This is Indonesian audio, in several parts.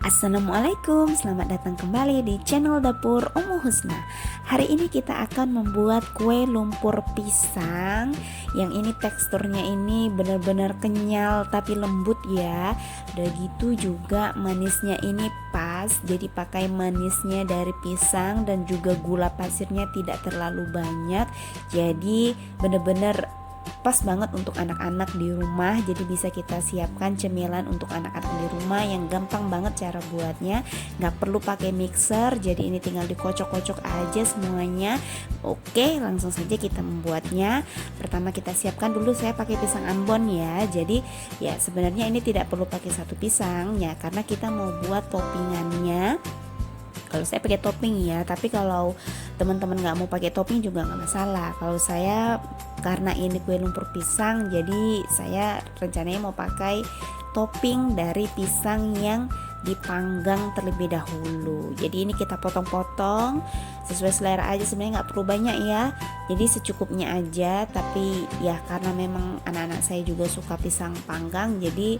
Assalamualaikum, selamat datang kembali di channel Dapur Ummu Husna. Hari ini kita akan membuat kue lumpur pisang. Yang ini teksturnya ini benar-benar kenyal tapi lembut ya. Udah gitu juga manisnya ini pas. Jadi pakai manisnya dari pisang dan juga gula pasirnya tidak terlalu banyak. Jadi benar-benar pas banget untuk anak-anak di rumah. Jadi bisa kita siapkan cemilan untuk anak-anak di rumah yang gampang banget cara buatnya, nggak perlu pakai mixer. Jadi ini tinggal dikocok-kocok aja semuanya. Oke, langsung saja kita membuatnya. Pertama kita siapkan dulu, saya pakai pisang Ambon ya. Jadi ya sebenarnya ini tidak perlu pakai satu pisang ya, karena kita mau buat toppingannya. Kalau saya pakai topping ya, tapi kalau teman-teman nggak mau pakai topping juga nggak masalah. Kalau saya karena ini kue lumpur pisang, jadi saya rencananya mau pakai topping dari pisang yang dipanggang terlebih dahulu. Jadi ini kita potong-potong sesuai selera aja, sebenarnya nggak perlu banyak ya. Jadi secukupnya aja, tapi ya karena memang anak-anak saya juga suka pisang panggang, jadi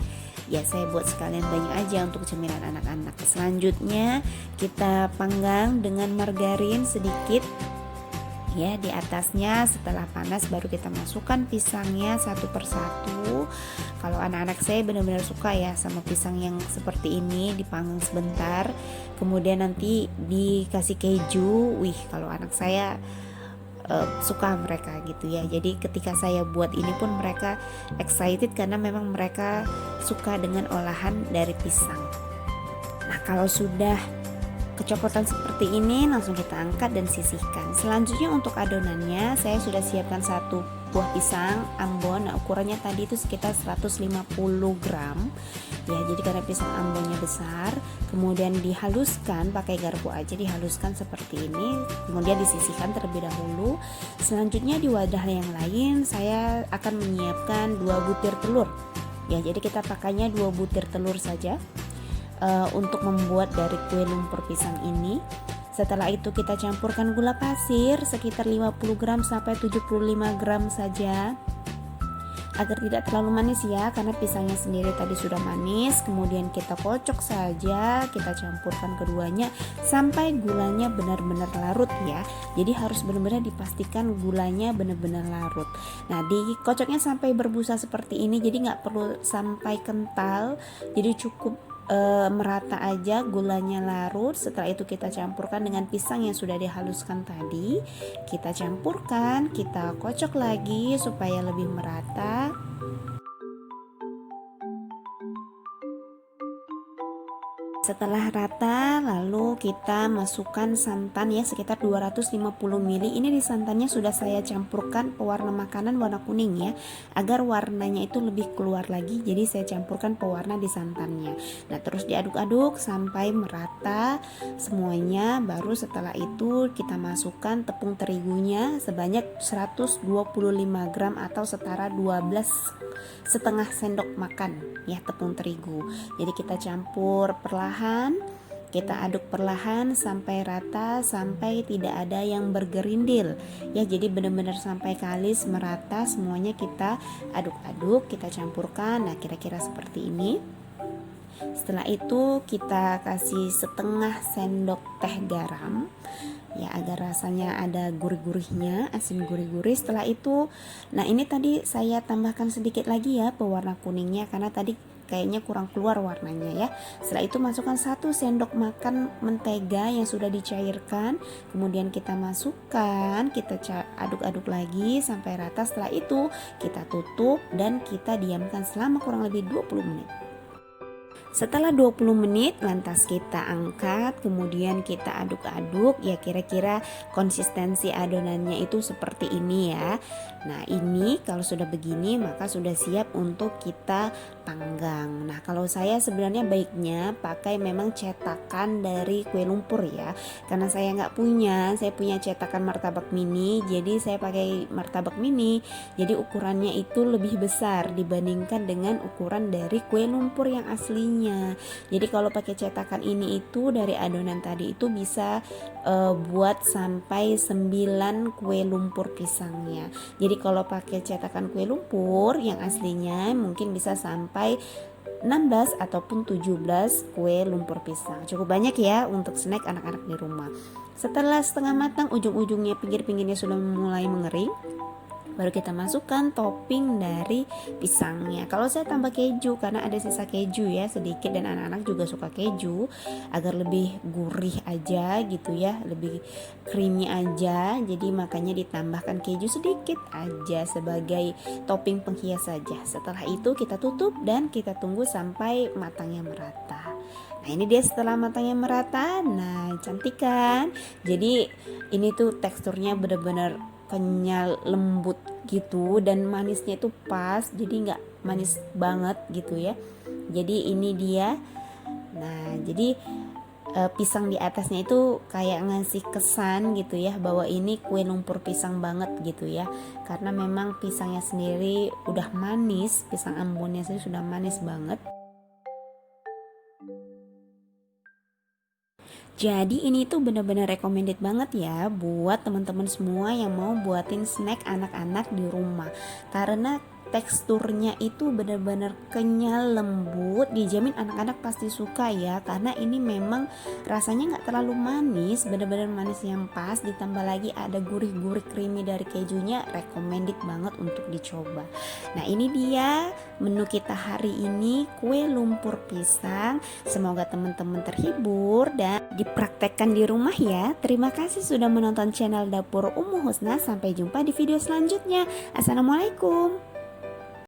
ya saya buat sekalian banyak aja untuk cemilan anak-anak. Selanjutnya kita panggang dengan margarin sedikit ya di atasnya. Setelah panas baru kita masukkan pisangnya satu persatu. Kalau anak-anak saya benar-benar suka ya sama pisang yang seperti ini, dipanggang sebentar kemudian nanti dikasih keju. Wih, kalau anak saya suka mereka gitu ya. Jadi ketika saya buat ini pun mereka excited karena memang mereka suka dengan olahan dari pisang. Nah, kalau sudah kecoklatan seperti ini langsung kita angkat dan sisihkan. Selanjutnya untuk adonannya saya sudah siapkan satu buah pisang Ambon. Nah, ukurannya tadi itu sekitar 150 gram ya. Jadi karena pisang Ambonnya besar, kemudian dihaluskan pakai garpu aja, dihaluskan seperti ini, kemudian disisihkan terlebih dahulu. Selanjutnya di wadah yang lain saya akan menyiapkan 2 butir telur ya. Jadi kita pakainya 2 butir telur saja untuk membuat dari kue lumpur pisang ini. Setelah itu kita campurkan gula pasir sekitar 50 gram sampai 75 gram saja, agar tidak terlalu manis ya, karena pisangnya sendiri tadi sudah manis. Kemudian kita kocok saja, kita campurkan keduanya sampai gulanya benar-benar larut ya. Jadi harus benar-benar dipastikan gulanya benar-benar larut. Nah, dikocoknya sampai berbusa seperti ini, jadi nggak perlu sampai kental, jadi cukup merata aja gulanya larut. Setelah itu kita campurkan dengan pisang yang sudah dihaluskan tadi, kita campurkan, kita kocok lagi supaya lebih merata. Setelah rata lalu kita masukkan santan ya, sekitar 250 ml. Ini di santannya sudah saya campurkan pewarna makanan warna kuning ya, agar warnanya itu lebih keluar lagi. Jadi saya campurkan pewarna di santannya. Nah, terus diaduk-aduk sampai merata semuanya. Baru setelah itu kita masukkan tepung terigunya sebanyak 125 gram atau setara 12,5 sendok makan ya tepung terigu. Jadi kita campur perlahan, kita aduk perlahan sampai rata, sampai tidak ada yang bergerindil ya. Jadi benar-benar sampai kalis merata semuanya kita aduk-aduk, kita campurkan. Nah, kira-kira seperti ini. Setelah itu kita kasih setengah sendok teh garam ya, agar rasanya ada gurih-gurihnya, asin gurih-gurih. Setelah itu, nah ini tadi saya tambahkan sedikit lagi ya pewarna kuningnya, karena tadi kayaknya kurang keluar warnanya ya. Setelah itu masukkan 1 sendok makan mentega yang sudah dicairkan, kemudian kita masukkan, kita aduk-aduk lagi sampai rata. Setelah itu kita tutup dan kita diamkan selama kurang lebih 20 menit. Setelah 20 menit lantas kita angkat, kemudian kita aduk-aduk ya, kira-kira konsistensi adonannya itu seperti ini ya. Nah, ini kalau sudah begini maka sudah siap untuk kita panggang. Nah, kalau saya sebenarnya baiknya pakai memang cetakan dari kue lumpur ya, karena saya nggak punya, saya punya cetakan martabak mini. Jadi saya pakai martabak mini, jadi ukurannya itu lebih besar dibandingkan dengan ukuran dari kue lumpur yang aslinya. Jadi kalau pakai cetakan ini itu dari adonan tadi itu bisa buat sampai 9 kue lumpur pisangnya. Jadi kalau pakai cetakan kue lumpur yang aslinya mungkin bisa sampai 16 ataupun 17 kue lumpur pisang. Cukup banyak ya untuk snack anak-anak di rumah. Setelah setengah matang, ujung-ujungnya pinggir-pinggirnya sudah mulai mengering, baru kita masukkan topping dari pisangnya. Kalau saya tambah keju karena ada sisa keju ya sedikit, dan anak-anak juga suka keju agar lebih gurih aja gitu ya, lebih creamy aja. Jadi makanya ditambahkan keju sedikit aja sebagai topping penghias saja. Setelah itu kita tutup dan kita tunggu sampai matangnya merata. Nah ini dia setelah matangnya merata. Nah cantik kan? Jadi ini tuh teksturnya benar-benar kenyal, lembut gitu, dan manisnya itu pas, jadi nggak manis banget gitu ya. Jadi ini dia. Nah jadi pisang di atasnya itu kayak ngasih kesan gitu ya bahwa ini kue lumpur pisang banget gitu ya, karena memang pisangnya sendiri udah manis, pisang Ambonnya sendiri sudah manis banget. Jadi ini tuh bener-bener recommended banget ya buat teman-teman semua yang mau buatin snack anak-anak di rumah. Karena teksturnya itu benar-benar kenyal, lembut, dijamin anak-anak pasti suka ya, karena ini memang rasanya nggak terlalu manis, benar-benar manis yang pas, ditambah lagi ada gurih-gurih creamy dari kejunya, recommended banget untuk dicoba. Nah ini dia menu kita hari ini, kue lumpur pisang. Semoga teman-teman terhibur dan dipraktekkan di rumah ya. Terima kasih sudah menonton channel Dapur Ummu Husna. Sampai jumpa di video selanjutnya. Assalamualaikum.